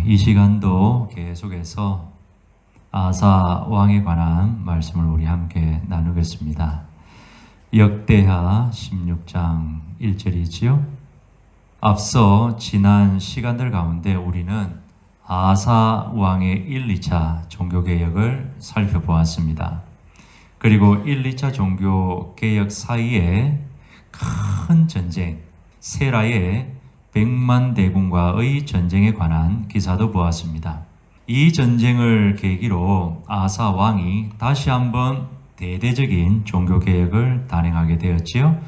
이 시간도 계속해서 아사 왕에 관한 말씀을 우리 함께 나누겠습니다. 역대하 16장 1절이지요. 앞서 지난 시간들 가운데 우리는 아사 왕의 1, 2차 종교개혁을 살펴보았습니다. 그리고 1, 2차 종교개혁 사이에 큰 전쟁, 세라의 100만 대군과의 전쟁에 관한 기사도 보았습니다. 이 전쟁을 계기로 아사 왕이 다시 한번 대대적인 종교개혁을 단행하게 되었지요.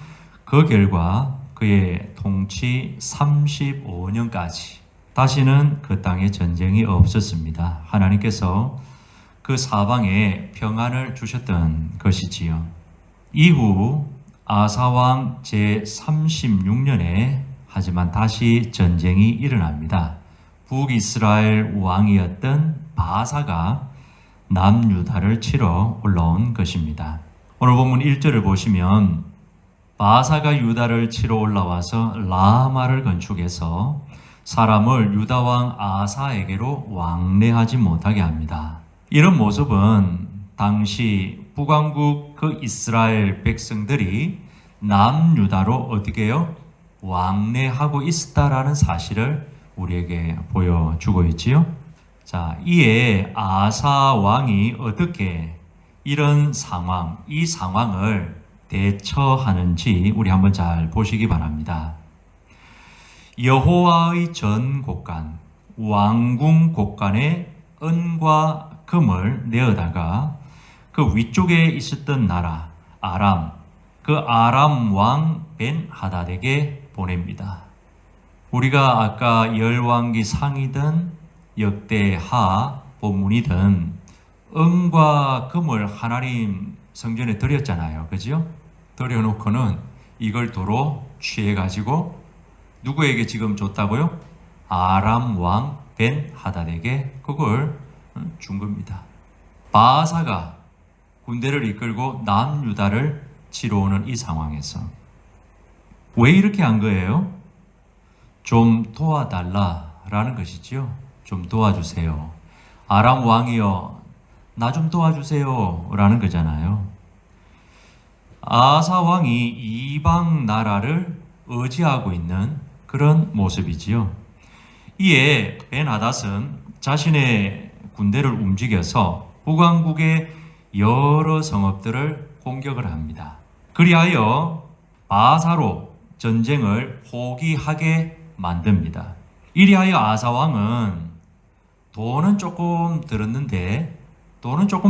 그 결과 그의 통치 35년까지 다시는 그 땅에 전쟁이 없었습니다. 하나님께서 그 사방에 평안을 주셨던 것이지요. 이후 아사왕 제36년에 하지만 다시 전쟁이 일어납니다. 북이스라엘 왕이었던 바사가 남유다를 치러 올라온 것입니다. 오늘 본문 1절을 보시면 바사가 유다를 치러 올라와서 라마를 건축해서 사람을 유다왕 아사에게로 왕래하지 못하게 합니다. 이런 모습은 당시 북왕국 그 이스라엘 백성들이 남유다로 어떻게 해요? 왕래하고 있었다라는 사실을 우리에게 보여주고 있지요. 자, 이에 아사 왕이 어떻게 이런 상황, 이 상황을 대처하는지 우리 한번 잘 보시기 바랍니다. 여호와의 전 곳간, 왕궁 곳간에 은과 금을 내어다가 그 위쪽에 있었던 나라 아람, 그 아람 왕 벤 하닷에게 보냅니다. 우리가 아까 열왕기 상이든 역대하 본문이든 은과 금을 하나님 성전에 드렸잖아요. 그죠? 드려놓고는 이걸 도로 취해가지고 누구에게 지금 줬다고요? 아람 왕 벤 하닷에게 그걸 준 겁니다. 바사가 군대를 이끌고 남유다를 치러 오는 이 상황에서 왜 이렇게 한 거예요? 좀 도와달라라는 것이지요. 좀 도와주세요. 아람 왕이여, 나 좀 도와주세요 라는 거잖아요. 아사 왕이 이방 나라를 의지하고 있는 그런 모습이지요. 이에 벤하닷은 자신의 군대를 움직여서 북왕국의 여러 성읍들을 공격을 합니다. 그리하여 바사로 전쟁을 포기하게 만듭니다. 이리하여 아사왕은 돈은 조금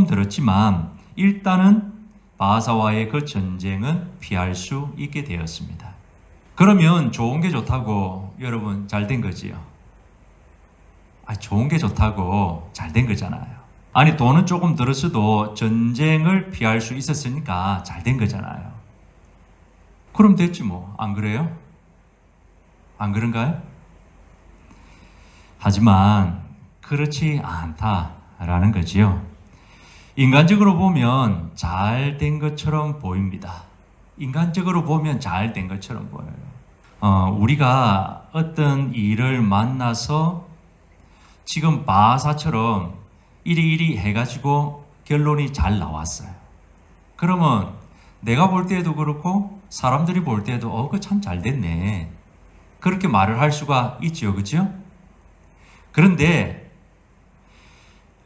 들었지만 일단은 바사와의 그 전쟁은 피할 수 있게 되었습니다. 그러면 좋은 게 좋다고 여러분 잘 된 거지요? 좋은 게 좋다고 잘 된 거잖아요. 아니 돈은 조금 들었어도 전쟁을 피할 수 있었으니까 잘 된 거잖아요. 그럼 됐지 뭐. 안 그래요? 안 그런가요? 하지만 그렇지 않다라는 거지요. 인간적으로 보면 잘 된 것처럼 보입니다. 인간적으로 보면 잘 된 것처럼 보여요. 우리가 어떤 일을 만나서 지금 바사처럼 이리 해가지고 결론이 잘 나왔어요. 그러면 내가 볼 때에도 그렇고 사람들이 볼 때에도 그거 참 잘 됐네. 그렇게 말을 할 수가 있지요. 그죠? 그런데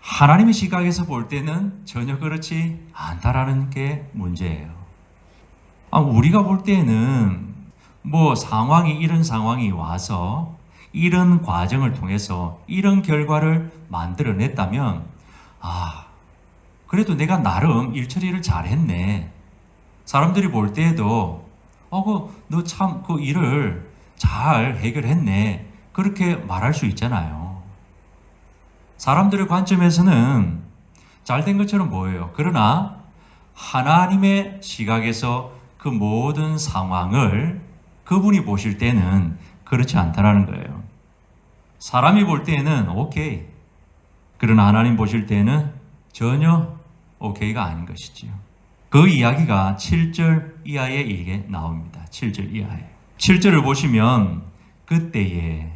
하나님의 시각에서 볼 때는 전혀 그렇지 않다라는 게 문제예요. 우리가 볼 때는 이런 상황이 와서 이런 과정을 통해서 이런 결과를 만들어냈다면 그래도 내가 나름 일 처리를 잘했네. 사람들이 볼 때에도 너 참 그 일을 잘 해결했네. 그렇게 말할 수 있잖아요. 사람들의 관점에서는 잘된 것처럼 보여요. 그러나 하나님의 시각에서 그 모든 상황을 그분이 보실 때는 그렇지 않다라는 거예요. 사람이 볼 때는 오케이. 그러나 하나님 보실 때는 전혀 오케이가 아닌 것이지요. 그 이야기가 7절 이하에 이게 나옵니다. 7절 이하에. 7절을 보시면 그때에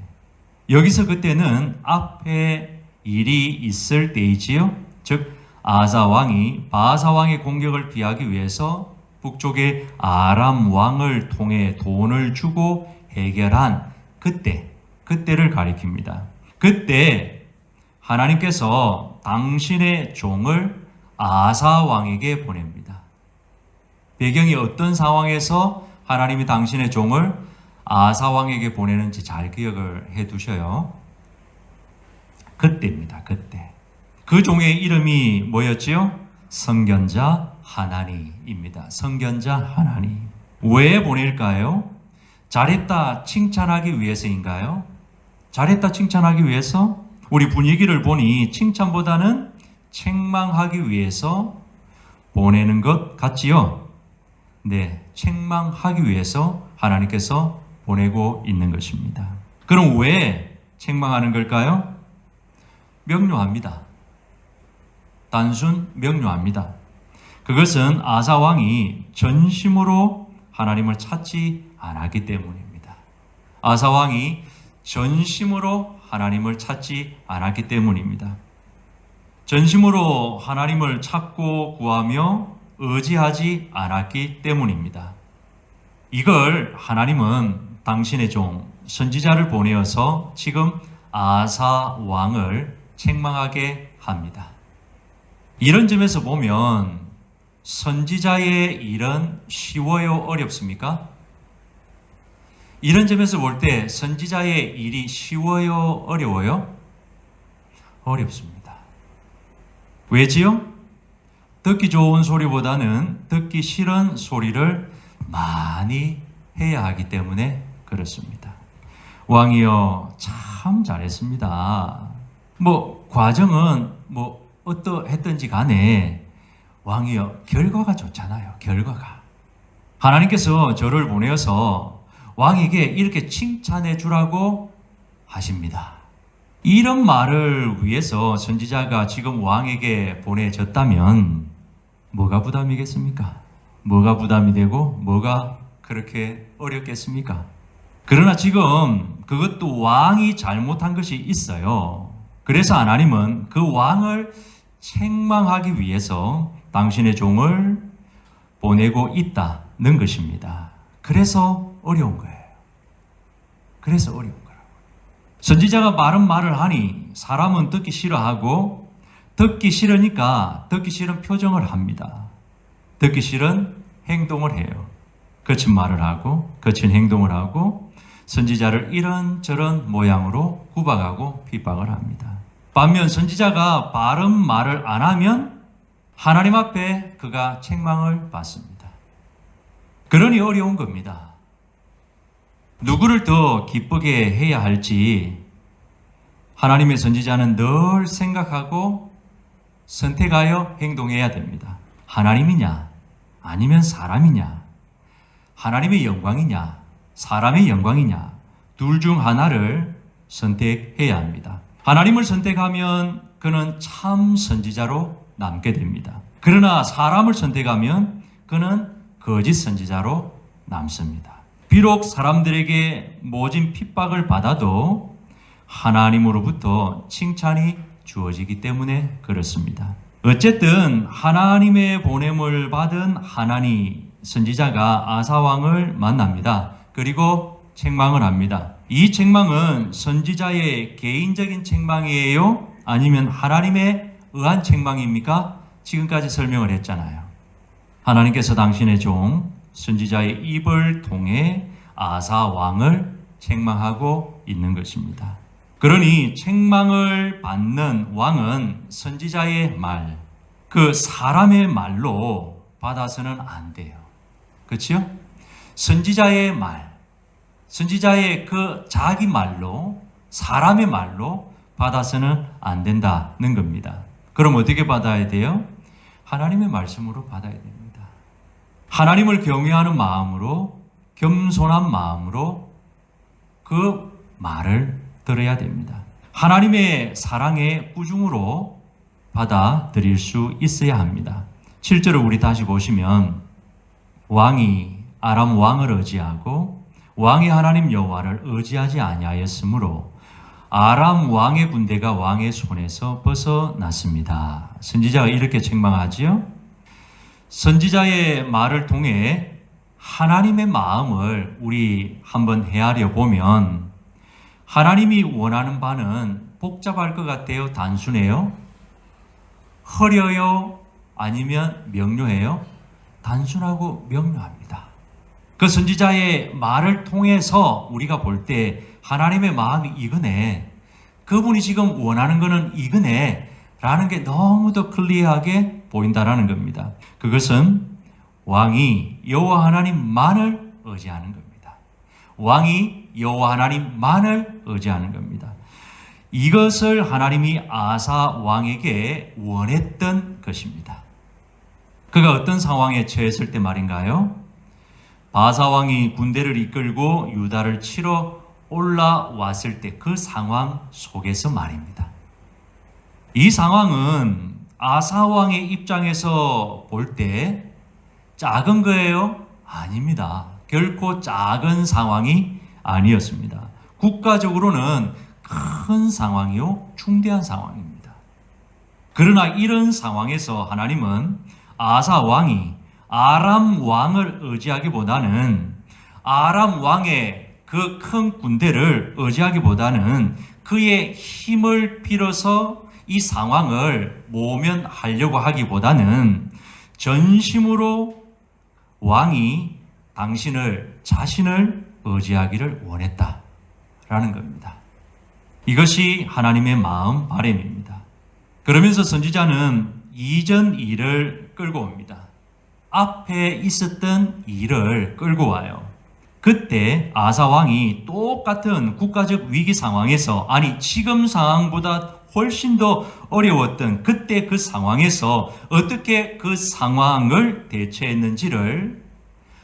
여기서 그때는 앞에 일이 있을 때이지요. 즉 아사 왕이 바아사 왕의 공격을 피하기 위해서 북쪽의 아람 왕을 통해 돈을 주고 해결한 그때를 가리킵니다. 그때 하나님께서 당신의 종을 아사 왕에게 보냅니다. 배경이 어떤 상황에서 하나님이 당신의 종을 아사 왕에게 보내는지 잘 기억을 해 두셔요. 그때입니다. 그때. 그 종의 이름이 뭐였지요? 선견자 하나니입니다. 선견자 하나니. 왜 보낼까요? 잘했다 칭찬하기 위해서인가요? 잘했다 칭찬하기 위해서? 우리 분위기를 보니 칭찬보다는 책망하기 위해서 보내는 것 같지요? 네, 책망하기 위해서 하나님께서 보내고 있는 것입니다. 그럼 왜 책망하는 걸까요? 명료합니다. 단순 명료합니다. 그것은 아사 왕이 전심으로 하나님을 찾지 않았기 때문입니다. 아사 왕이 전심으로 하나님을 찾지 않았기 때문입니다. 전심으로 하나님을 찾고 구하며 의지하지 않았기 때문입니다. 이걸 하나님은 당신의 종 선지자를 보내어서 지금 아사 왕을 책망하게 합니다. 이런 점에서 보면 선지자의 일은 쉬워요, 어렵습니까? 이런 점에서 볼 때 선지자의 일이 쉬워요, 어려워요? 어렵습니다. 왜지요? 듣기 좋은 소리보다는 듣기 싫은 소리를 많이 해야 하기 때문에 그렇습니다. 왕이여 참 잘했습니다. 과정은 어떠했든지 간에 왕이여 결과가 좋잖아요. 결과가. 하나님께서 저를 보내어서 왕에게 이렇게 칭찬해 주라고 하십니다. 이런 말을 위해서 선지자가 지금 왕에게 보내졌다면 뭐가 부담이겠습니까? 뭐가 부담이 되고 뭐가 그렇게 어렵겠습니까? 그러나 지금 그것도 왕이 잘못한 것이 있어요. 그래서 하나님은 그 왕을 책망하기 위해서 당신의 종을 보내고 있다는 것입니다. 그래서 어려운 거예요. 그래서 어려운 거예요. 선지자가 바른 말을 하니 사람은 듣기 싫어하고 듣기 싫으니까 듣기 싫은 표정을 합니다. 듣기 싫은 행동을 해요. 거친 말을 하고 거친 행동을 하고 선지자를 이런저런 모양으로 구박하고 핍박을 합니다. 반면 선지자가 바른 말을 안 하면 하나님 앞에 그가 책망을 받습니다. 그러니 어려운 겁니다. 누구를 더 기쁘게 해야 할지 하나님의 선지자는 늘 생각하고 선택하여 행동해야 됩니다. 하나님이냐 아니면 사람이냐, 하나님의 영광이냐 사람의 영광이냐, 둘 중 하나를 선택해야 합니다. 하나님을 선택하면 그는 참 선지자로 남게 됩니다. 그러나 사람을 선택하면 그는 거짓 선지자로 남습니다. 비록 사람들에게 모진 핍박을 받아도 하나님으로부터 칭찬이 주어지기 때문에 그렇습니다. 어쨌든 하나님의 보냄을 받은 하나니 선지자가 아사왕을 만납니다. 그리고 책망을 합니다. 이 책망은 선지자의 개인적인 책망이에요? 아니면 하나님의 의한 책망입니까? 지금까지 설명을 했잖아요. 하나님께서 당신의 종 선지자의 입을 통해 아사 왕을 책망하고 있는 것입니다. 그러니 책망을 받는 왕은 선지자의 말, 그 사람의 말로 받아서는 안 돼요. 그렇죠? 선지자의 말, 선지자의 그 자기 말로, 사람의 말로 받아서는 안 된다는 겁니다. 그럼 어떻게 받아야 돼요? 하나님의 말씀으로 받아야 됩니다. 하나님을 경외하는 마음으로, 겸손한 마음으로 그 말을 들어야 됩니다. 하나님의 사랑의 꾸중으로 받아들일 수 있어야 합니다. 7절을 우리 다시 보시면 왕이 아람 왕을 의지하고 왕이 하나님 여호와를 의지하지 아니하였으므로 아람 왕의 군대가 왕의 손에서 벗어났습니다. 선지자가 이렇게 책망하지요. 선지자의 말을 통해 하나님의 마음을 우리 한번 헤아려 보면 하나님이 원하는 바는 복잡할 것 같아요? 단순해요? 흐려요? 아니면 명료해요? 단순하고 명료합니다. 그 선지자의 말을 통해서 우리가 볼 때 하나님의 마음이 이거네, 그분이 지금 원하는 거는 이거네 라는 게 너무도 클리어하게 보인다라는 겁니다. 그것은 왕이 여호와 하나님만을 의지하는 겁니다. 왕이 여호와 하나님만을 의지하는 겁니다. 이것을 하나님이 아사 왕에게 원했던 것입니다. 그가 어떤 상황에 처했을 때 말인가요? 바사 왕이 군대를 이끌고 유다를 치러 올라왔을 때 그 상황 속에서 말입니다. 이 상황은 아사 왕의 입장에서 볼 때 작은 거예요? 아닙니다. 결코 작은 상황이 아니었습니다. 국가적으로는 큰 상황이요, 중대한 상황입니다. 그러나 이런 상황에서 하나님은 아사 왕이 아람 왕을 의지하기보다는 아람 왕의 그 큰 군대를 의지하기보다는 그의 힘을 빌어서 이 상황을 모면하려고 하기보다는 전심으로 왕이 자신을 의지하기를 원했다라는 겁니다. 이것이 하나님의 마음 바람입니다. 그러면서 선지자는 이전 일을 끌고 옵니다. 앞에 있었던 일을 끌고 와요. 그때 아사 왕이 똑같은 국가적 위기 상황에서, 아니 지금 상황보다 훨씬 더 어려웠던 그때 그 상황에서 어떻게 그 상황을 대처했는지를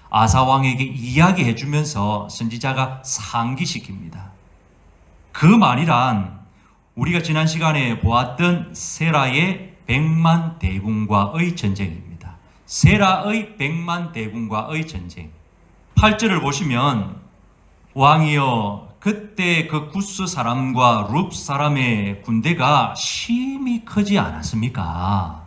아사 왕에게 이야기해 주면서 선지자가 상기시킵니다. 그 말이란 우리가 지난 시간에 보았던 세라의 100만 대군과의 전쟁입니다. 세라의 100만 대군과의 전쟁. 8절을 보시면 왕이여 그때 그 구스 사람과 룹 사람의 군대가 심히 크지 않았습니까?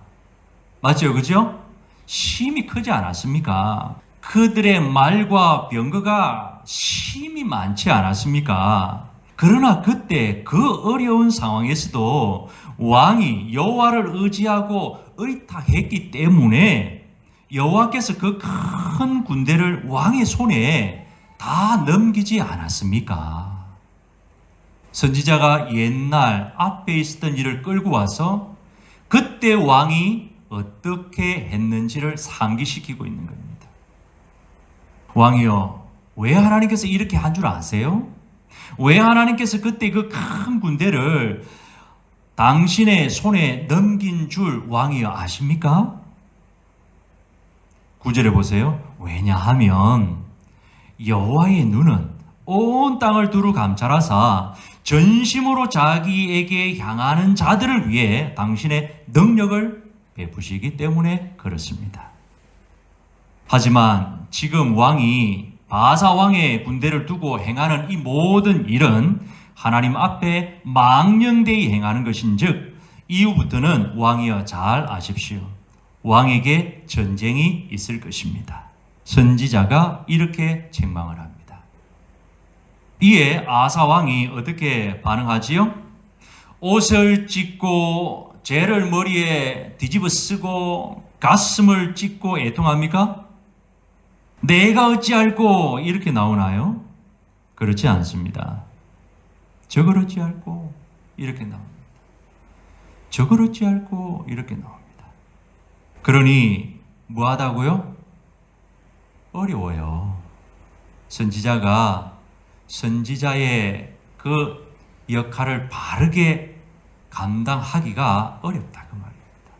맞죠? 그죠? 심히 크지 않았습니까? 그들의 말과 병거가 심히 많지 않았습니까? 그러나 그때 그 어려운 상황에서도 왕이 여호와를 의지하고 의탁했기 때문에 여호와께서 그 큰 군대를 왕의 손에 다 넘기지 않았습니까? 선지자가 옛날 앞에 있었던 일을 끌고 와서 그때 왕이 어떻게 했는지를 상기시키고 있는 겁니다. 왕이여, 왜 하나님께서 이렇게 한 줄 아세요? 왜 하나님께서 그때 그 큰 군대를 당신의 손에 넘긴 줄 왕이여 아십니까? 9절에 보세요. 왜냐하면 여호와의 눈은 온 땅을 두루 감찰하사 전심으로 자기에게 향하는 자들을 위해 당신의 능력을 베푸시기 때문에 그렇습니다. 하지만 지금 왕이 바사 왕의 군대를 두고 행하는 이 모든 일은 하나님 앞에 망령되이 행하는 것인즉 이후부터는 왕이여 잘 아십시오. 왕에게 전쟁이 있을 것입니다. 선지자가 이렇게 책망을 합니다. 이에 아사 왕이 어떻게 반응하지요? 옷을 찢고 재를 머리에 뒤집어 쓰고 가슴을 찢고 애통합니까? 내가 어찌할꼬 이렇게 나오나요? 그렇지 않습니다. 저걸 어찌할꼬 이렇게 나옵니다. 저걸 어찌할꼬 이렇게 나옵니다. 그러니 뭐하다고요? 어려워요. 선지자가 선지자의 그 역할을 바르게 감당하기가 어렵다 그 말입니다.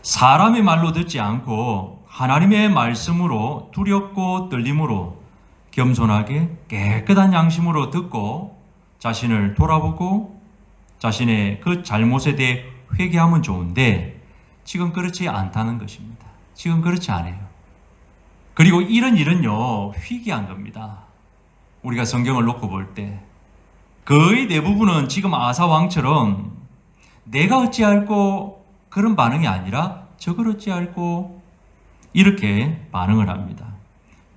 사람의 말로 듣지 않고 하나님의 말씀으로 두렵고 떨림으로 겸손하게 깨끗한 양심으로 듣고 자신을 돌아보고 자신의 그 잘못에 대해 회개하면 좋은데 지금 그렇지 않다는 것입니다. 지금 그렇지 않아요. 그리고 이런 일은요, 희귀한 겁니다. 우리가 성경을 놓고 볼 때 거의 대부분은 지금 아사 왕처럼 내가 어찌할꼬 그런 반응이 아니라 저걸 어찌할꼬 이렇게 반응을 합니다.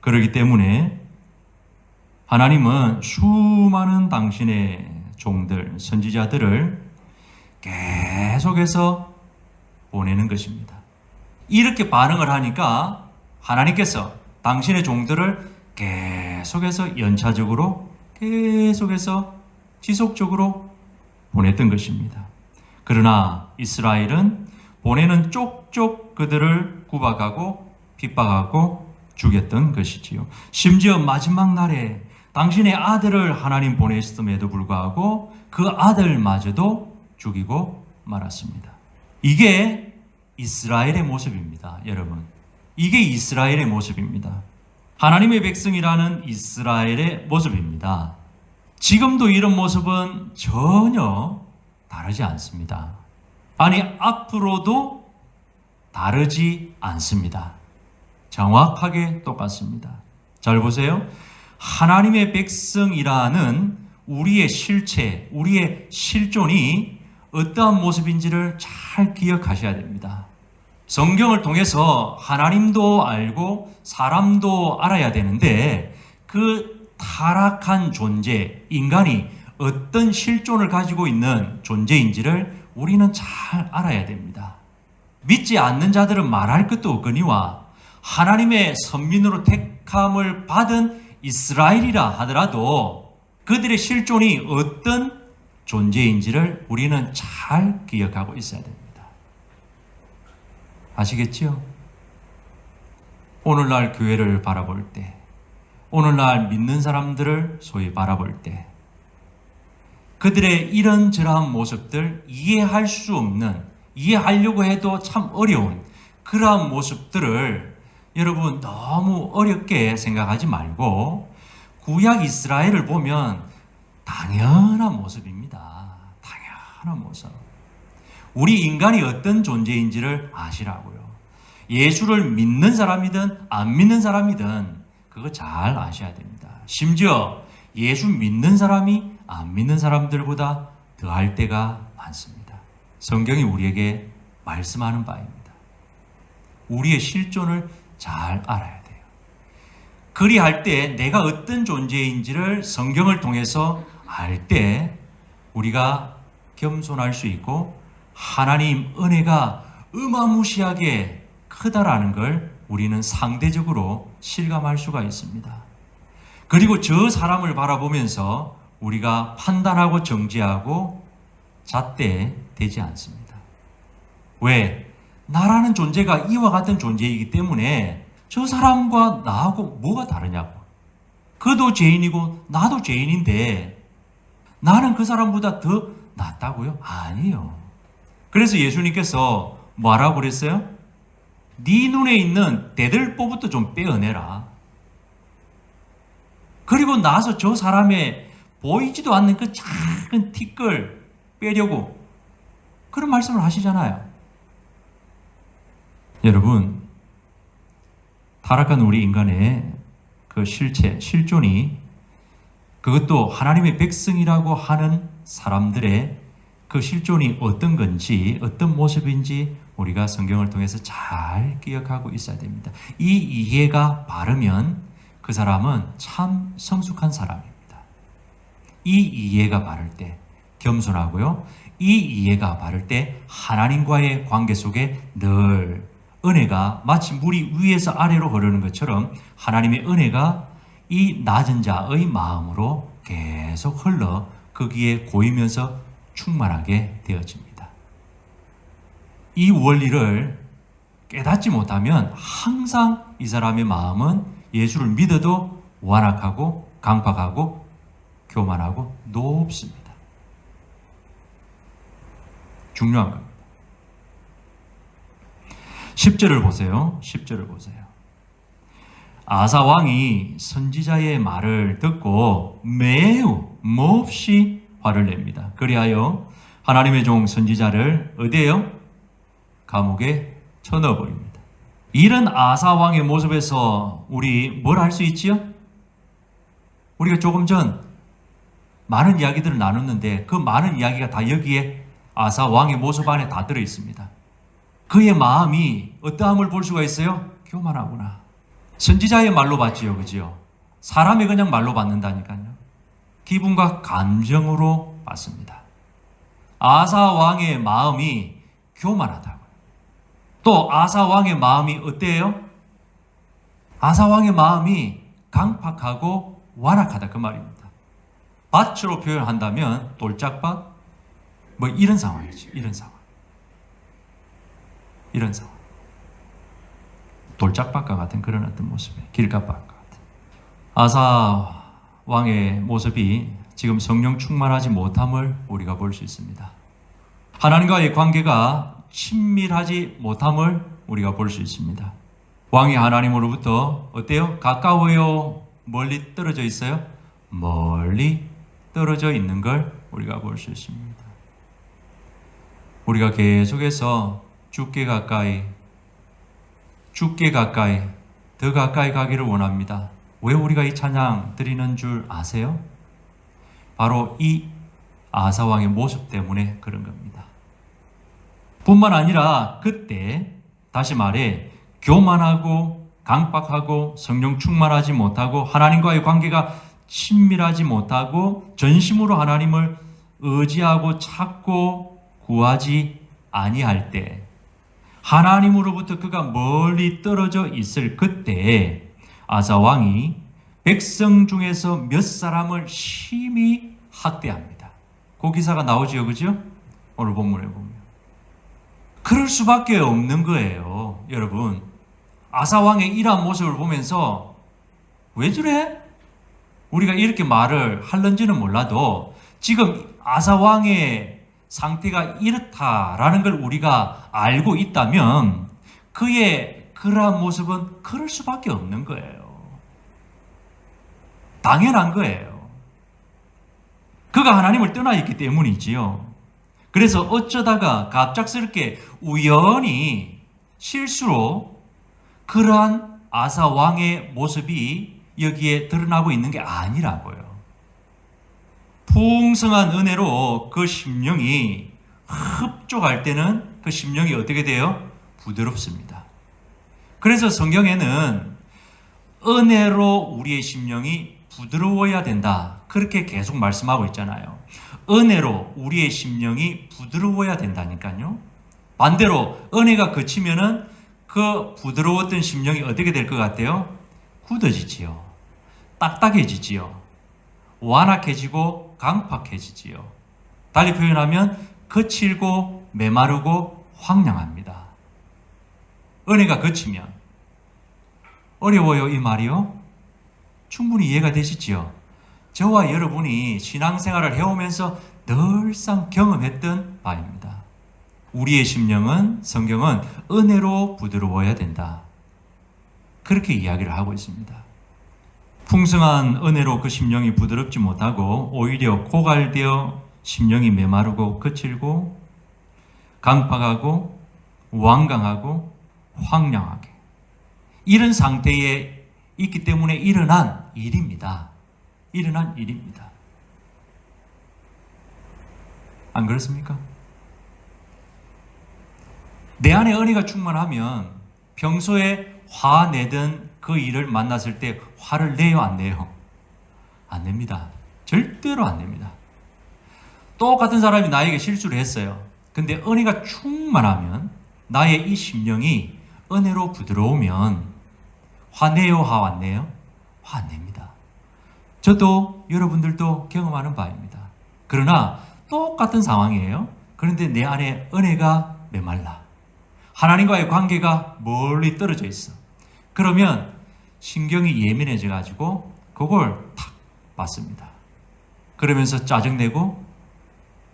그렇기 때문에 하나님은 수많은 당신의 종들, 선지자들을 계속해서 보내는 것입니다. 이렇게 반응을 하니까 하나님께서 당신의 종들을 계속해서 연차적으로 계속해서 지속적으로 보냈던 것입니다. 그러나 이스라엘은 보내는 쪽쪽 그들을 구박하고 핍박하고 죽였던 것이지요. 심지어 마지막 날에 당신의 아들을 하나님 보냈음에도 불구하고 그 아들마저도 죽이고 말았습니다. 이게 이스라엘의 모습입니다, 여러분. 이게 이스라엘의 모습입니다. 하나님의 백성이라는 이스라엘의 모습입니다. 지금도 이런 모습은 전혀 다르지 않습니다. 아니, 앞으로도 다르지 않습니다. 정확하게 똑같습니다. 잘 보세요. 하나님의 백성이라는 우리의 실체, 우리의 실존이 어떠한 모습인지를 잘 기억하셔야 됩니다. 성경을 통해서 하나님도 알고 사람도 알아야 되는데 그 타락한 존재, 인간이 어떤 실존을 가지고 있는 존재인지를 우리는 잘 알아야 됩니다. 믿지 않는 자들은 말할 것도 없거니와 하나님의 선민으로 택함을 받은 이스라엘이라 하더라도 그들의 실존이 어떤 존재인지를 우리는 잘 기억하고 있어야 됩니다. 아시겠죠? 오늘날 교회를 바라볼 때, 오늘날 믿는 사람들을 소위 바라볼 때 그들의 이런저런 모습들, 이해할 수 없는, 이해하려고 해도 참 어려운 그러한 모습들을 여러분 너무 어렵게 생각하지 말고 구약 이스라엘을 보면 당연한 모습입니다. 당연한 모습. 우리 인간이 어떤 존재인지를 아시라고요. 예수를 믿는 사람이든 안 믿는 사람이든 그거 잘 아셔야 됩니다. 심지어 예수 믿는 사람이 안 믿는 사람들보다 더할 때가 많습니다. 성경이 우리에게 말씀하는 바입니다. 우리의 실존을 잘 알아야 돼요. 그리할 때 내가 어떤 존재인지를 성경을 통해서 알 때 우리가 겸손할 수 있고 하나님 은혜가 어마무시하게 크다라는 걸 우리는 상대적으로 실감할 수가 있습니다. 그리고 저 사람을 바라보면서 우리가 판단하고 정죄하고 잣대되지 않습니다. 왜? 나라는 존재가 이와 같은 존재이기 때문에 저 사람과 나하고 뭐가 다르냐고. 그도 죄인이고 나도 죄인인데 나는 그 사람보다 더 낫다고요? 아니에요. 그래서 예수님께서 뭐라고 그랬어요? 네 눈에 있는 대들보부터 좀 빼어내라. 그리고 나서 저 사람의 보이지도 않는 그 작은 티끌 빼려고 그런 말씀을 하시잖아요. 여러분, 타락한 우리 인간의 그 실체, 실존이 그것도 하나님의 백성이라고 하는 사람들의 그 실존이 어떤 건지, 어떤 모습인지 우리가 성경을 통해서 잘 기억하고 있어야 됩니다. 이 이해가 바르면 그 사람은 참 성숙한 사람입니다. 이 이해가 바를 때 겸손하고요. 이 이해가 바를 때 하나님과의 관계 속에 늘 은혜가 마치 물이 위에서 아래로 흐르는 것처럼 하나님의 은혜가 이 낮은 자의 마음으로 계속 흘러 거기에 고이면서 충만하게 되어집니다. 이 원리를 깨닫지 못하면 항상 이 사람의 마음은 예수를 믿어도 완악하고 강팍하고 교만하고 높습니다. 중요한 겁니다. 10절을 보세요. 10절을 보세요. 아사 왕이 선지자의 말을 듣고 매우 몹시 화를 냅니다. 그리하여 하나님의 종 선지자를 어디에요? 감옥에 쳐넣어버립니다. 이런 아사 왕의 모습에서 우리 뭘 할 수 있지요? 우리가 조금 전 많은 이야기들을 나눴는데 그 많은 이야기가 다 여기에 아사 왕의 모습 안에 다 들어 있습니다. 그의 마음이 어떠함을 볼 수가 있어요? 교만하구나. 선지자의 말로 봤지요, 그지요? 사람이 그냥 말로 받는다니까요. 기분과 감정으로 봤습니다. 아사 왕의 마음이 교만하다고요. 또 아사 왕의 마음이 어때요? 아사 왕의 마음이 강팍하고 완악하다 그 말입니다. 밭으로 표현한다면 돌짝밭 뭐 이런 상황이죠. 이런 상황. 이런 상황. 돌짝밭과 같은 그런 어떤 모습이에요. 길가밭과 같은. 아사 왕의 모습이 지금 성령 충만하지 못함을 우리가 볼 수 있습니다. 하나님과의 관계가 친밀하지 못함을 우리가 볼 수 있습니다. 왕이 하나님으로부터 어때요? 가까워요? 멀리 떨어져 있어요? 멀리 떨어져 있는 걸 우리가 볼 수 있습니다. 우리가 계속해서 주께 가까이, 더 가까이 가기를 원합니다. 왜 우리가 이 찬양 드리는 줄 아세요? 바로 이 아사왕의 모습 때문에 그런 겁니다. 뿐만 아니라 그때 다시 말해 교만하고 강박하고 성령 충만하지 못하고 하나님과의 관계가 친밀하지 못하고 전심으로 하나님을 의지하고 찾고 구하지 아니할 때 하나님으로부터 그가 멀리 떨어져 있을 그때 아사 왕이 백성 중에서 몇 사람을 심히 학대합니다. 그 기사가 나오지요, 그죠? 오늘 본문에 보면. 그럴 수밖에 없는 거예요, 여러분. 아사 왕의 이러한 모습을 보면서 왜 저래? 우리가 이렇게 말을 할는지는 몰라도 지금 아사 왕의 상태가 이렇다라는 걸 우리가 알고 있다면 그의 그러한 모습은 그럴 수밖에 없는 거예요. 당연한 거예요. 그가 하나님을 떠나 있기 때문이지요. 그래서 어쩌다가 갑작스럽게 우연히 실수로 그러한 아사 왕의 모습이 여기에 드러나고 있는 게 아니라고요. 풍성한 은혜로 그 심령이 흡족할 때는 그 심령이 어떻게 돼요? 부드럽습니다. 그래서 성경에는 은혜로 우리의 심령이 부드러워야 된다. 그렇게 계속 말씀하고 있잖아요. 은혜로 우리의 심령이 부드러워야 된다니까요. 반대로 은혜가 그치면은 그 부드러웠던 심령이 어떻게 될 것 같아요? 굳어지지요. 딱딱해지지요. 완악해지고 강팍해지지요. 달리 표현하면 거칠고 메마르고 황량합니다. 은혜가 그치면 어려워요, 이 말이요? 충분히 이해가 되시지요? 저와 여러분이 신앙생활을 해오면서 늘상 경험했던 바입니다. 우리의 심령은, 성경은 은혜로 부드러워야 된다. 그렇게 이야기를 하고 있습니다. 풍성한 은혜로 그 심령이 부드럽지 못하고 오히려 고갈되어 심령이 메마르고 거칠고 강팍하고 완강하고 황량하게 이런 상태에 있기 때문에 일어난 일입니다. 일어난 일입니다. 안 그렇습니까? 내 안에 은혜가 충만하면 평소에 화내던 그 일을 만났을 때 화를 내요, 안 내요? 안 냅니다. 절대로 안 냅니다. 똑같은 사람이 나에게 실수를 했어요. 근데 은혜가 충만하면 나의 이 심령이 은혜로 부드러우면 화내요, 화 안 내요? 화 안 냅니다. 저도 여러분들도 경험하는 바입니다. 그러나 똑같은 상황이에요. 그런데 내 안에 은혜가 메말라. 하나님과의 관계가 멀리 떨어져 있어. 그러면 신경이 예민해져 가지고 그걸 탁 받습니다. 그러면서 짜증내고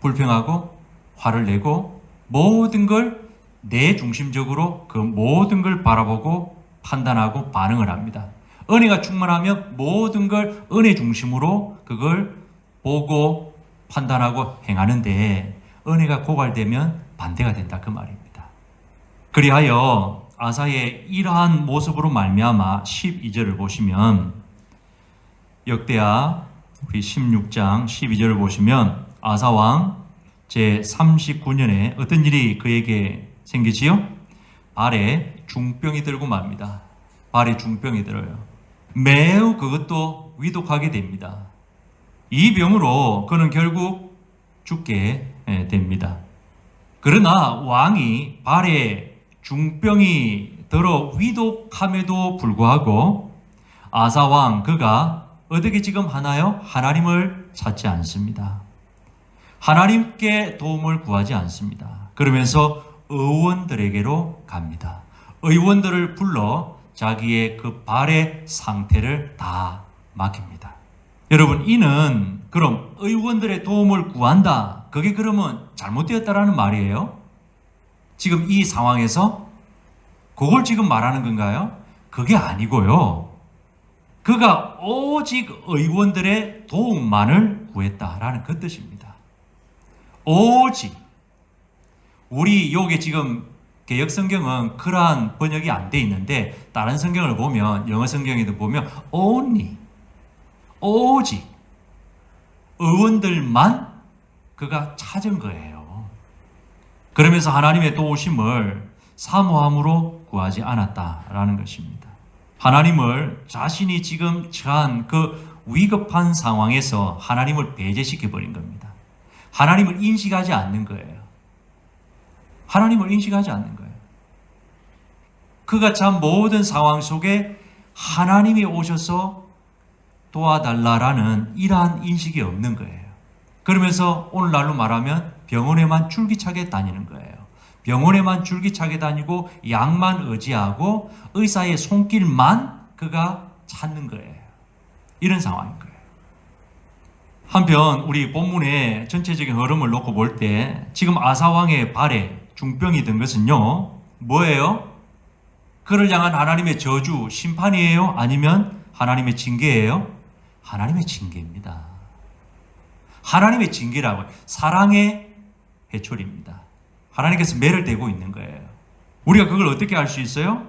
불평하고 화를 내고 모든 걸 내 중심적으로 그 모든 걸 바라보고 판단하고 반응을 합니다. 은혜가 충만하면 모든 걸 은혜 중심으로 그걸 보고 판단하고 행하는데 은혜가 고갈되면 반대가 된다 그 말입니다. 그리하여 아사의 이러한 모습으로 말미암아 12절을 보시면 역대하 우리 16장 12절을 보시면 아사왕 제39년에 어떤 일이 그에게 생기지요? 발에 중병이 들고 맙니다. 발에 중병이 들어요. 매우 그것도 위독하게 됩니다. 이 병으로 그는 결국 죽게 됩니다. 그러나 왕이 발에 중병이 들어 위독함에도 불구하고 아사왕 그가 어떻게 지금 하나요? 하나님을 찾지 않습니다. 하나님께 도움을 구하지 않습니다. 그러면서 의원들에게로 갑니다. 의원들을 불러 자기의 그 발의 상태를 다 맡깁니다. 여러분, 이는 그럼 의원들의 도움을 구한다. 그게 그러면 잘못되었다라는 말이에요? 지금 이 상황에서 그걸 지금 말하는 건가요? 그게 아니고요. 그가 오직 의원들의 도움만을 구했다라는 그 뜻입니다. 오직. 우리 여기 지금 개역 성경은 그러한 번역이 안 돼 있는데 다른 성경을 보면 영어 성경에도 보면 only 오직 의원들만 그가 찾은 거예요. 그러면서 하나님의 도우심을 사모함으로 구하지 않았다라는 것입니다. 하나님을 자신이 지금 처한 그 위급한 상황에서 하나님을 배제시켜 버린 겁니다. 하나님을 인식하지 않는 거예요. 하나님을 인식하지 않는 거예요. 그가 참 모든 상황 속에 하나님이 오셔서 도와달라라는 이러한 인식이 없는 거예요. 그러면서 오늘날로 말하면 병원에만 줄기차게 다니는 거예요. 병원에만 줄기차게 다니고 약만 의지하고 의사의 손길만 그가 찾는 거예요. 이런 상황인 거예요. 한편 우리 본문의 전체적인 흐름을 놓고 볼 때 지금 아사왕의 발에 중병이 든 것은요, 뭐예요? 그를 향한 하나님의 저주, 심판이에요? 아니면 하나님의 징계예요? 하나님의 징계입니다. 하나님의 징계라고, 사랑의 회초리입니다. 하나님께서 매를 대고 있는 거예요. 우리가 그걸 어떻게 알 수 있어요?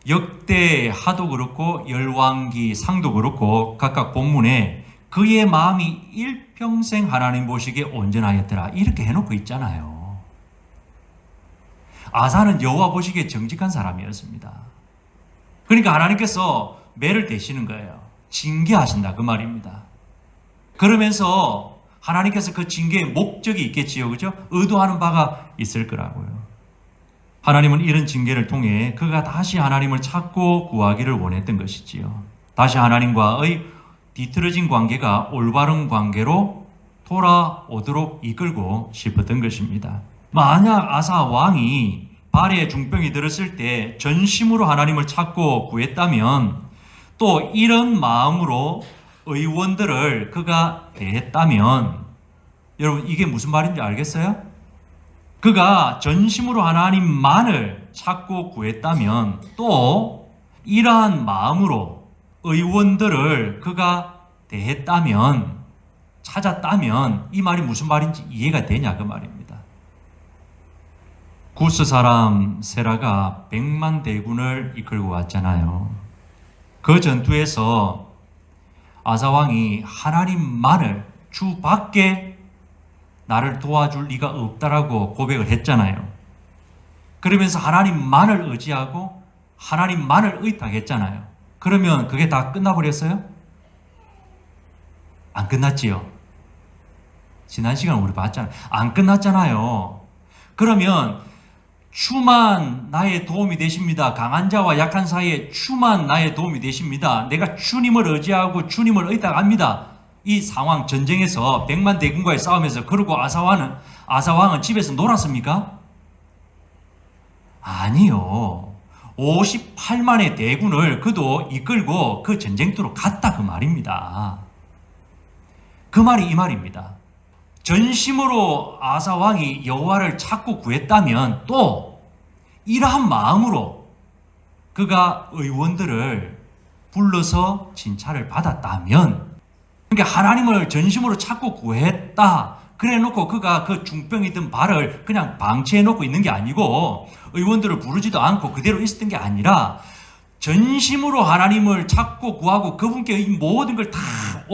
역대하도 그렇고 열왕기 상도 그렇고 각각 본문에 그의 마음이 일평생 하나님 보시기에 온전하였더라 이렇게 해놓고 있잖아요. 아사는 여호와 보시기에 정직한 사람이었습니다. 그러니까 하나님께서 매를 대시는 거예요. 징계하신다 그 말입니다. 그러면서 하나님께서 그 징계의 목적이 있겠지요. 그죠? 의도하는 바가 있을 거라고요. 하나님은 이런 징계를 통해 그가 다시 하나님을 찾고 구하기를 원했던 것이지요. 다시 하나님과의 뒤틀어진 관계가 올바른 관계로 돌아오도록 이끌고 싶었던 것입니다. 만약 아사 왕이 발에 중병이 들었을 때 전심으로 하나님을 찾고 구했다면 또 이런 마음으로 의원들을 그가 대했다면 여러분 이게 무슨 말인지 알겠어요? 그가 전심으로 하나님만을 찾고 구했다면 또 이러한 마음으로 의원들을 그가 대했다면 찾았다면 이 말이 무슨 말인지 이해가 되냐 그 말입니다. 구스 사람 세라가 100만 대군을 이끌고 왔잖아요. 그 전투에서 아사왕이 하나님만을 주밖에 나를 도와줄 리가 없다라고 고백을 했잖아요. 그러면서 하나님만을 의지하고 하나님만을 의탁했잖아요. 그러면 그게 다 끝나버렸어요? 안 끝났지요. 지난 시간 우리 봤잖아요. 안 끝났잖아요. 그러면 주만 나의 도움이 되십니다. 강한 자와 약한 사이에 주만 나의 도움이 되십니다. 내가 주님을 의지하고 주님을 의탁합니다. 이 상황 전쟁에서 100만 대군과의 싸움에서 그러고 아사왕은 집에서 놀았습니까? 아니요. 58만의 대군을 그도 이끌고 그 전쟁터로 갔다 그 말입니다. 그 말이 이 말입니다. 전심으로 아사왕이 여호와를 찾고 구했다면 또 이러한 마음으로 그가 의원들을 불러서 진찰을 받았다면 그러니까 하나님을 전심으로 찾고 구했다. 그래놓고 그가 그 중병이 든 발을 그냥 방치해놓고 있는 게 아니고 의원들을 부르지도 않고 그대로 있었던 게 아니라 전심으로 하나님을 찾고 구하고 그분께 이 모든 걸 다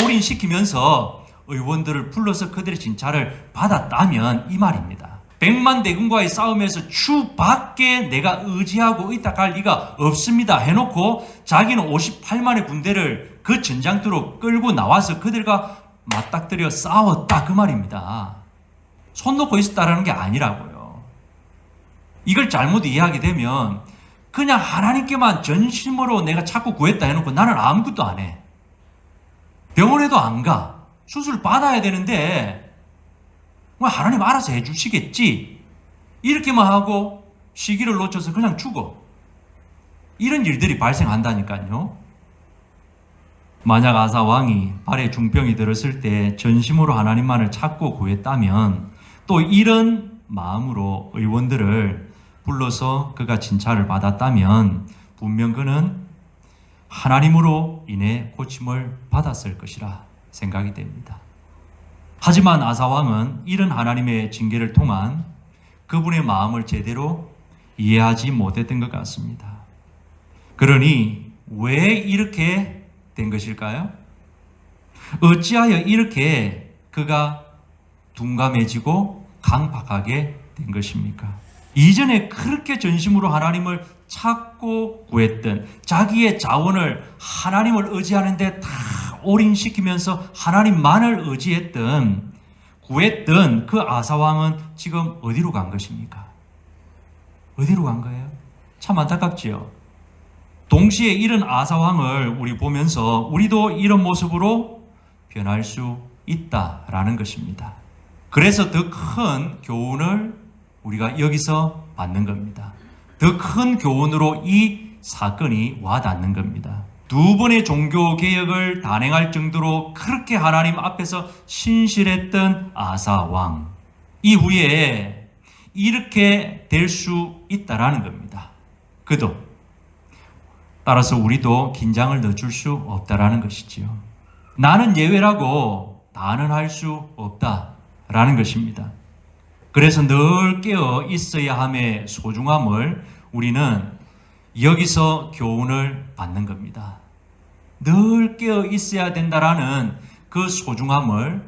올인시키면서 의원들을 불러서 그들의 진찰을 받았다면 이 말입니다. 백만 대군과의 싸움에서 주밖에 내가 의지하고 있다 갈 리가 없습니다 해놓고 자기는 58만의 군대를 그 전장터로 끌고 나와서 그들과 맞닥뜨려 싸웠다 그 말입니다. 손 놓고 있었다라는 게 아니라고요. 이걸 잘못 이해하게 되면 그냥 하나님께만 전심으로 내가 찾고 구했다 해놓고 나는 아무것도 안 해. 병원에도 안 가. 수술 받아야 되는데 뭐 하나님 알아서 해주시겠지. 이렇게만 하고 시기를 놓쳐서 그냥 죽어. 이런 일들이 발생한다니까요. 만약 아사 왕이 발에 중병이 들었을 때 전심으로 하나님만을 찾고 구했다면 또 이런 마음으로 의원들을 불러서 그가 진찰을 받았다면 분명 그는 하나님으로 인해 고침을 받았을 것이라 생각이 됩니다. 하지만 아사왕은 이런 하나님의 징계를 통한 그분의 마음을 제대로 이해하지 못했던 것 같습니다. 그러니 왜 이렇게 된 것일까요? 어찌하여 이렇게 그가 둔감해지고 강박하게 된 것입니까? 이전에 그렇게 전심으로 하나님을 찾고 구했던 자기의 자원을 하나님을 의지하는데 다 올인시키면서 하나님만을 의지했던 구했던 그 아사왕은 지금 어디로 간 것입니까? 어디로 간 거예요? 참 안타깝지요. 동시에 이런 아사왕을 우리 보면서 우리도 이런 모습으로 변할 수 있다라는 것입니다. 그래서 더 큰 교훈을 우리가 여기서 받는 겁니다. 더 큰 교훈으로 이 사건이 와닿는 겁니다. 두 번의 종교 개혁을 단행할 정도로 그렇게 하나님 앞에서 신실했던 아사 왕. 이후에 이렇게 될 수 있다라는 겁니다. 그도 따라서 우리도 긴장을 늦출 수 없다라는 것이지요. 나는 예외라고 단언할 수 없다라는 것입니다. 그래서 늘 깨어 있어야 함의 소중함을 우리는 여기서 교훈을 받는 겁니다. 늘 깨어 있어야 된다라는 그 소중함을,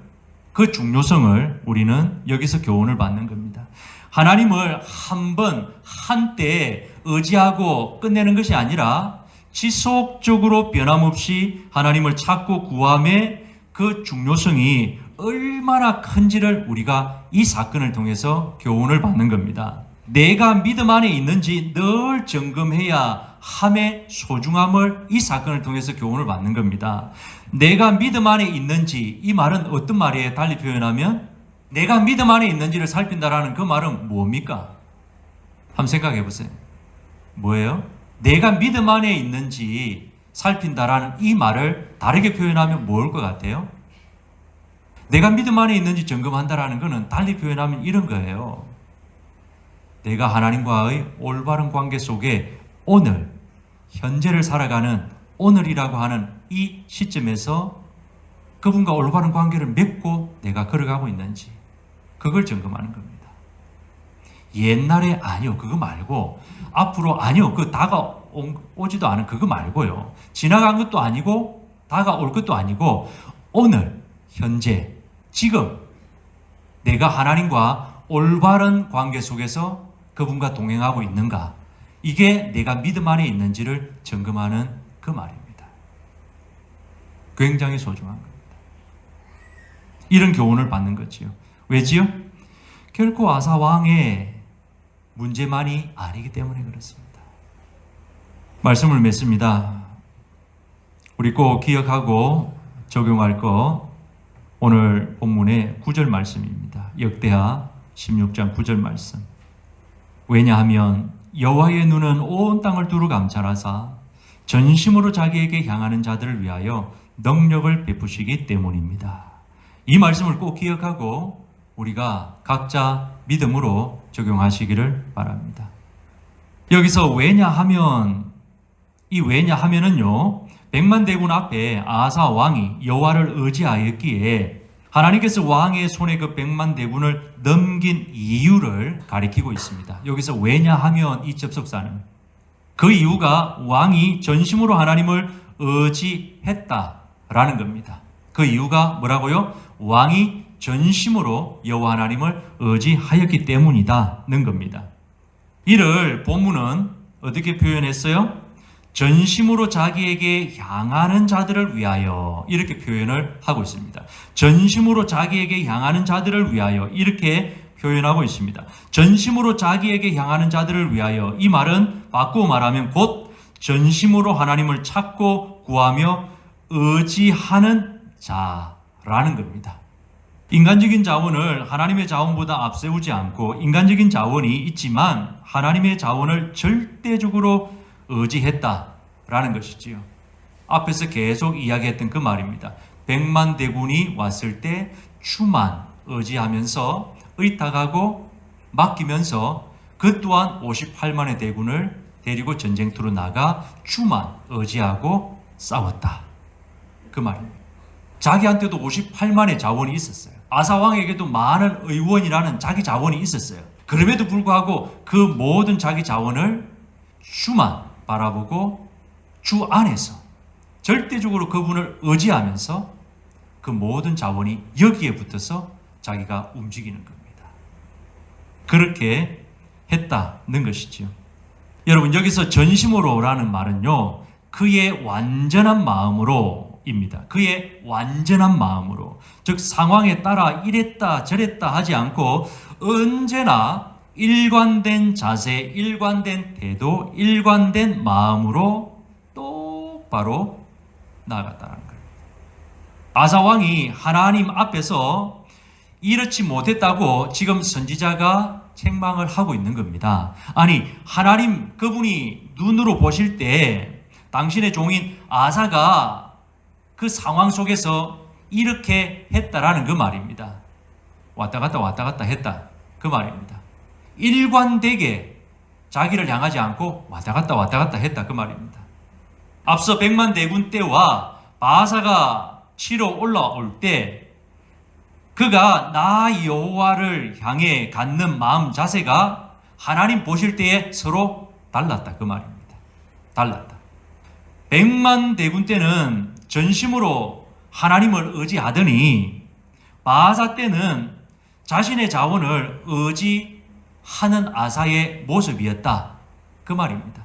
그 중요성을 우리는 여기서 교훈을 받는 겁니다. 하나님을 한 번, 한때 의지하고 끝내는 것이 아니라 지속적으로 변함없이 하나님을 찾고 구함의 그 중요성이 얼마나 큰지를 우리가 이 사건을 통해서 교훈을 받는 겁니다. 내가 믿음 안에 있는지 늘 점검해야 함의 소중함을 이 사건을 통해서 교훈을 받는 겁니다. 내가 믿음 안에 있는지, 이 말은 어떤 말이에요? 달리 표현하면 내가 믿음 안에 있는지를 살핀다라는 그 말은 뭡니까? 한번 생각해 보세요. 뭐예요? 내가 믿음 안에 있는지 살핀다라는 이 말을 다르게 표현하면 뭘 것 같아요? 내가 믿음 안에 있는지 점검한다라는 것은 달리 표현하면 이런 거예요. 내가 하나님과의 올바른 관계 속에 오늘, 현재를 살아가는 오늘이라고 하는 이 시점에서 그분과 올바른 관계를 맺고 내가 걸어가고 있는지 그걸 점검하는 겁니다. 옛날에 아니요 그거 말고 앞으로 아니요 그 다가오지도 않은 그거 말고요. 지나간 것도 아니고 다가올 것도 아니고 오늘, 현재, 지금 내가 하나님과 올바른 관계 속에서 그분과 동행하고 있는가, 이게 내가 믿음 안에 있는지를 점검하는 그 말입니다. 굉장히 소중한 겁니다. 이런 교훈을 받는 거지요. 왜지요? 결코 아사 왕의 문제만이 아니기 때문에 그렇습니다. 말씀을 맺습니다. 우리 꼭 기억하고 적용할 거 오늘 본문의 9절 말씀입니다. 역대하 16장 9절 말씀. 왜냐하면 여호와의 눈은 온 땅을 두루 감찰하사 전심으로 자기에게 향하는 자들을 위하여 능력을 베푸시기 때문입니다. 이 말씀을 꼭 기억하고 우리가 각자 믿음으로 적용하시기를 바랍니다. 여기서 왜냐하면, 이 왜냐하면은요, 백만 대군 앞에 아사 왕이 여호와를 의지하였기에 하나님께서 왕의 손에 그 백만 대군을 넘긴 이유를 가리키고 있습니다. 여기서 왜냐하면 이 접속사는 그 이유가 왕이 전심으로 하나님을 의지했다라는 겁니다. 그 이유가 뭐라고요? 왕이 전심으로 여호와 하나님을 의지하였기 때문이다는 겁니다. 이를 본문은 어떻게 표현했어요? 전심으로 자기에게 향하는 자들을 위하여 이렇게 표현을 하고 있습니다. 전심으로 자기에게 향하는 자들을 위하여 이렇게 표현하고 있습니다. 전심으로 자기에게 향하는 자들을 위하여, 이 말은 바꾸어 말하면 곧 전심으로 하나님을 찾고 구하며 의지하는 자라는 겁니다. 인간적인 자원을 하나님의 자원보다 앞세우지 않고 인간적인 자원이 있지만 하나님의 자원을 절대적으로 의지했다라는 것이지요. 앞에서 계속 이야기했던 그 말입니다. 100만 대군이 왔을 때 주만 의지하면서 의탁하고 맡기면서 그 또한 58만의 대군을 데리고 전쟁터로 나가 주만 의지하고 싸웠다. 그 말입니다. 자기한테도 58만의 자원이 있었어요. 아사왕에게도 많은 의원이라는 자기 자원이 있었어요. 그럼에도 불구하고 그 모든 자기 자원을 주만 바라보고 주 안에서 절대적으로 그분을 의지하면서 그 모든 자원이 여기에 붙어서 자기가 움직이는 겁니다. 그렇게 했다는 것이지요. 여러분, 여기서 전심으로라는 말은요, 그의 완전한 마음으로 입니다. 그의 완전한 마음으로, 즉 상황에 따라 이랬다 저랬다 하지 않고 언제나 일관된 자세, 일관된 태도, 일관된 마음으로 똑바로 나아갔다는 거예요. 아사왕이 하나님 앞에서 이렇지 못했다고 지금 선지자가 책망을 하고 있는 겁니다. 아니, 하나님 그분이 눈으로 보실 때 당신의 종인 아사가 그 상황 속에서 이렇게 했다라는 그 말입니다. 왔다 갔다 했다. 그 말입니다. 일관되게 자기를 향하지 않고 왔다 갔다 했다. 그 말입니다. 앞서 100만 대군 때와 바사가 치러 올라올 때 그가 나 여호와를 향해 갖는 마음 자세가 하나님 보실 때에 서로 달랐다. 그 말입니다. 달랐다. 100만 대군 때는 전심으로 하나님을 의지하더니 바사 때는 자신의 자원을 의지하는 아사의 모습이었다. 그 말입니다.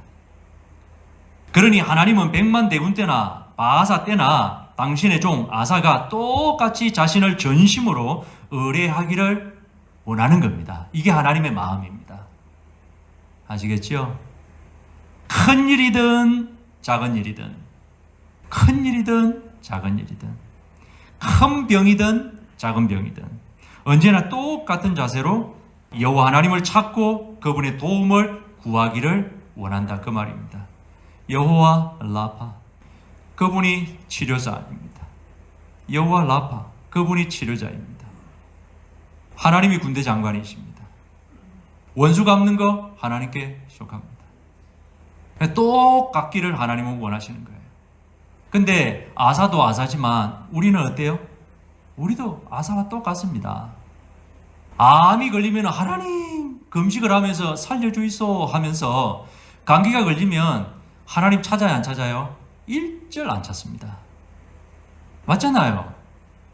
그러니 하나님은 100만 대군 때나 바사 때나 당신의 종 아사가 똑같이 자신을 전심으로 의뢰하기를 원하는 겁니다. 이게 하나님의 마음입니다. 아시겠죠? 큰 일이든 작은 일이든, 큰 일이든 작은 일이든, 큰 병이든 작은 병이든 언제나 똑같은 자세로 여호와 하나님을 찾고 그분의 도움을 구하기를 원한다. 그 말입니다. 여호와 라파, 그분이 치료자입니다. 여호와 라파, 그분이 치료자입니다. 하나님이 군대 장관이십니다. 원수 갚는 거 하나님께 속합니다. 똑같기를 하나님은 원하시는 거예요. 근데 아사도 아사지만 우리는 어때요? 우리도 아사와 똑같습니다. 암이 걸리면 하나님 금식을 하면서 살려주이소 하면서 감기가 걸리면 하나님 찾아야 안 찾아요? 일절 안 찾습니다. 맞잖아요.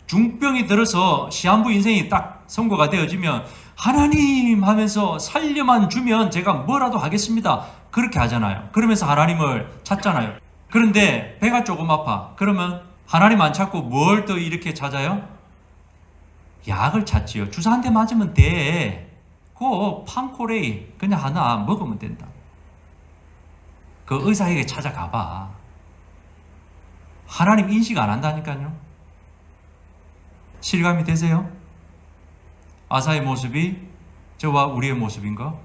중병이 들어서 시한부 인생이 딱 선고가 되어지면 하나님 하면서 살려만 주면 제가 뭐라도 하겠습니다. 그렇게 하잖아요. 그러면서 하나님을 찾잖아요. 그런데 배가 조금 아파. 그러면 하나님 안 찾고 뭘 또 이렇게 찾아요? 약을 찾지요. 주사 한 대 맞으면 돼. 그거 판코레이 그냥 하나 먹으면 된다. 그 의사에게 찾아가봐. 하나님 인식 안 한다니까요. 실감이 되세요? 아사의 모습이 저와 우리의 모습인가?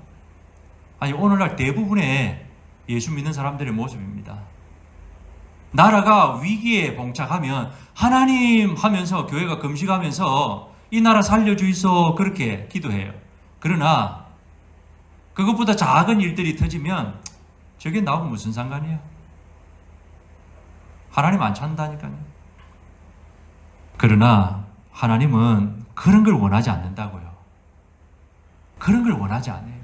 아니, 오늘날 대부분의 예수 믿는 사람들의 모습입니다. 나라가 위기에 봉착하면 하나님 하면서 교회가 금식하면서 이 나라 살려주이소 그렇게 기도해요. 그러나 그것보다 작은 일들이 터지면 저게 나하고 무슨 상관이야? 하나님 안 찾는다니까요. 그러나 하나님은 그런 걸 원하지 않는다고요. 그런 걸 원하지 않아요.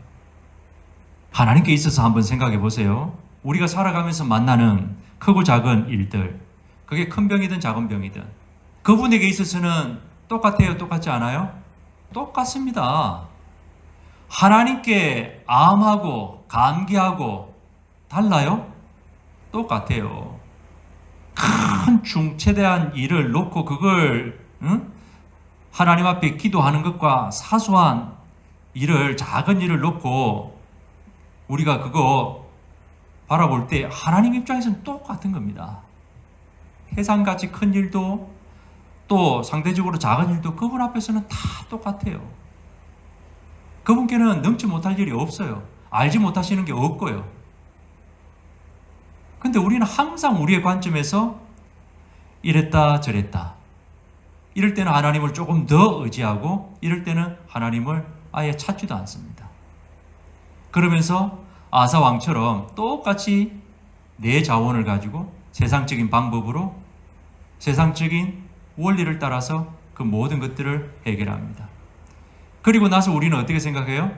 하나님께 있어서 한번 생각해 보세요. 우리가 살아가면서 만나는 크고 작은 일들, 그게 큰 병이든 작은 병이든 그분에게 있어서는 똑같아요? 똑같지 않아요? 똑같습니다. 하나님께 암하고 감기하고 달라요? 똑같아요. 큰 중체대한 일을 놓고 그걸 하나님 앞에 기도하는 것과 사소한 일을, 작은 일을 놓고 우리가 그거 바라볼 때 하나님 입장에서는 똑같은 겁니다. 해산같이 큰 일도 또 상대적으로 작은 일도 그분 앞에서는 다 똑같아요. 그분께는 넘지 못할 일이 없어요. 알지 못하시는 게 없고요. 근데 우리는 항상 우리의 관점에서 이랬다 저랬다. 이럴 때는 하나님을 조금 더 의지하고 이럴 때는 하나님을 아예 찾지도 않습니다. 그러면서 아사 왕처럼 똑같이 내 자원을 가지고 세상적인 방법으로 세상적인 원리를 따라서 그 모든 것들을 해결합니다. 그리고 나서 우리는 어떻게 생각해요?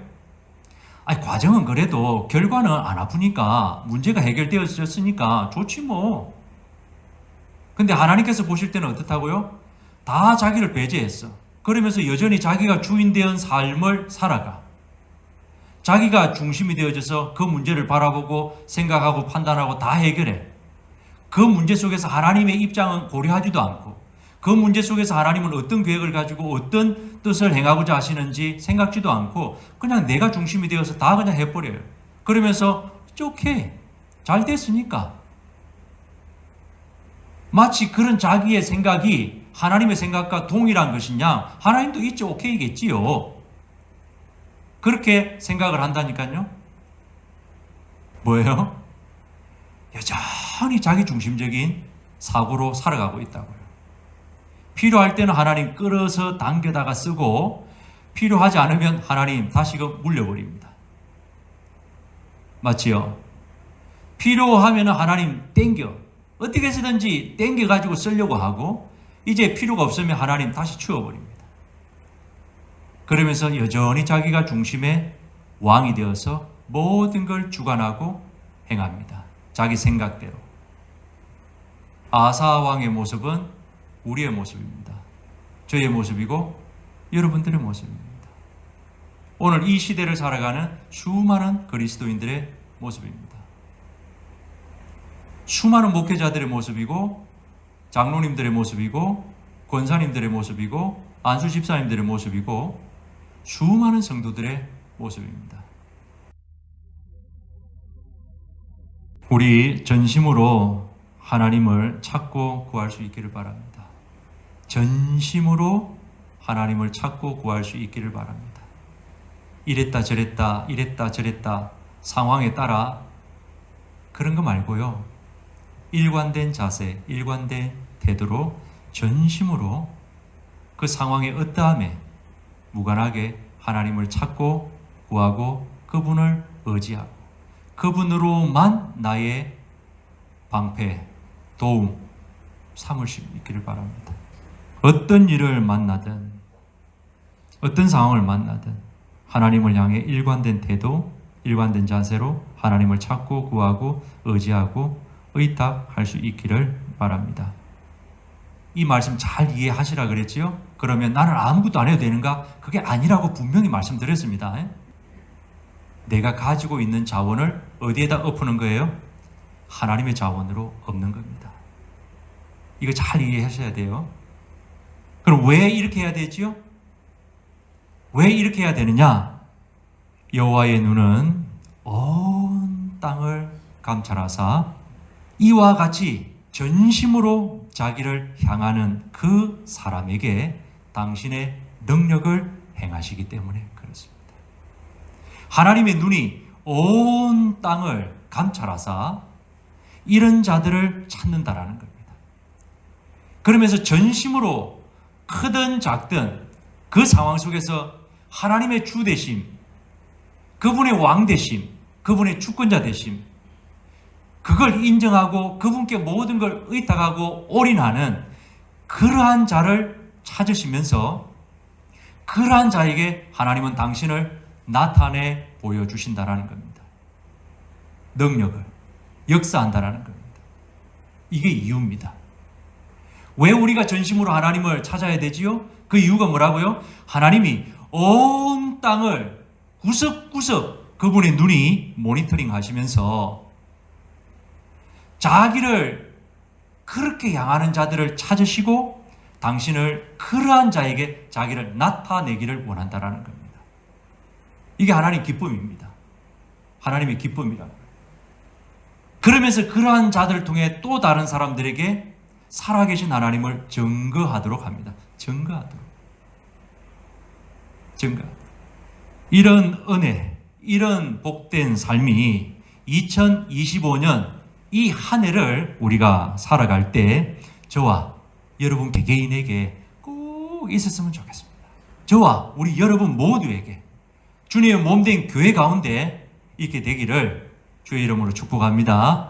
아니, 과정은 그래도 결과는 안 아프니까 문제가 해결되어졌으니까 좋지 뭐. 근데 하나님께서 보실 때는 어떻다고요? 다 자기를 배제했어. 그러면서 여전히 자기가 주인되은 삶을 살아가. 자기가 중심이 되어져서 그 문제를 바라보고 생각하고 판단하고 다 해결해. 그 문제 속에서 하나님의 입장은 고려하지도 않고 그 문제 속에서 하나님은 어떤 계획을 가지고 어떤 뜻을 행하고자 하시는지 생각지도 않고 그냥 내가 중심이 되어서 다 그냥 해버려요. 그러면서 오케이, 잘 됐으니까. 마치 그런 자기의 생각이 하나님의 생각과 동일한 것이냐? 하나님도 있지 오케이겠지요. 그렇게 생각을 한다니까요. 뭐예요? 여전히 자기 중심적인 사고로 살아가고 있다고요. 필요할 때는 하나님 끌어서 당겨다가 쓰고 필요하지 않으면 하나님 다시금 물려버립니다. 맞지요? 필요하면 하나님 땡겨. 어떻게 해서든지 땡겨가지고 쓰려고 하고 이제 필요가 없으면 하나님 다시 치워버립니다. 그러면서 여전히 자기가 중심의 왕이 되어서 모든 걸 주관하고 행합니다. 자기 생각대로. 아사 왕의 모습은 우리의 모습입니다. 저의 모습이고 여러분들의 모습입니다. 오늘 이 시대를 살아가는 수많은 그리스도인들의 모습입니다. 수많은 목회자들의 모습이고 장로님들의 모습이고 권사님들의 모습이고 안수 집사님들의 모습이고 수많은 성도들의 모습입니다. 우리 전심으로 하나님을 찾고 구할 수 있기를 바랍니다. 전심으로 하나님을 찾고 구할 수 있기를 바랍니다. 이랬다 저랬다 이랬다 저랬다 상황에 따라 그런 거 말고요. 일관된 자세, 일관된 태도로 전심으로 그 상황의 어떠함에 무관하게 하나님을 찾고 구하고 그분을 의지하고 그분으로만 나의 방패, 도움 삼을 수 있기를 바랍니다. 어떤 일을 만나든 어떤 상황을 만나든 하나님을 향해 일관된 태도, 일관된 자세로 하나님을 찾고 구하고 의지하고 의탁할 수 있기를 바랍니다. 이 말씀 잘 이해하시라 그랬지요? 그러면 나는 아무것도 안 해도 되는가? 그게 아니라고 분명히 말씀드렸습니다. 내가 가지고 있는 자원을 어디에다 엎는 거예요? 하나님의 자원으로 엎는 겁니다. 이거 잘 이해하셔야 돼요. 그럼 왜 이렇게 해야 되지요? 왜 이렇게 해야 되느냐? 여호와의 눈은 온 땅을 감찰하사 이와 같이 전심으로 자기를 향하는 그 사람에게 당신의 능력을 행하시기 때문에 그렇습니다. 하나님의 눈이 온 땅을 감찰하사 이런 자들을 찾는다라는 겁니다. 그러면서 전심으로 크든 작든 그 상황 속에서 하나님의 주 되심, 그분의 왕 되심, 그분의 주권자 되심, 그걸 인정하고 그분께 모든 걸 의탁하고 올인하는 그러한 자를 찾으시면서 그러한 자에게 하나님은 당신을 나타내 보여주신다라는 겁니다. 능력을. 역사한다라는 겁니다. 이게 이유입니다. 왜 우리가 전심으로 하나님을 찾아야 되지요? 그 이유가 뭐라고요? 하나님이 온 땅을 구석구석 그분의 눈이 모니터링 하시면서 자기를 그렇게 향하는 자들을 찾으시고 당신을 그러한 자에게 자기를 나타내기를 원한다라는 겁니다. 이게 하나님의 기쁨입니다. 하나님의 기쁨이라고. 그러면서 그러한 자들을 통해 또 다른 사람들에게 살아계신 하나님을 증거하도록 합니다. 증거하도록. 이런 은혜, 이런 복된 삶이 2025년 이 한 해를 우리가 살아갈 때 저와 여러분 개개인에게 꼭 있었으면 좋겠습니다. 저와 우리 여러분 모두에게 주님의 몸된 교회 가운데 있게 되기를 주의 이름으로 축복합니다.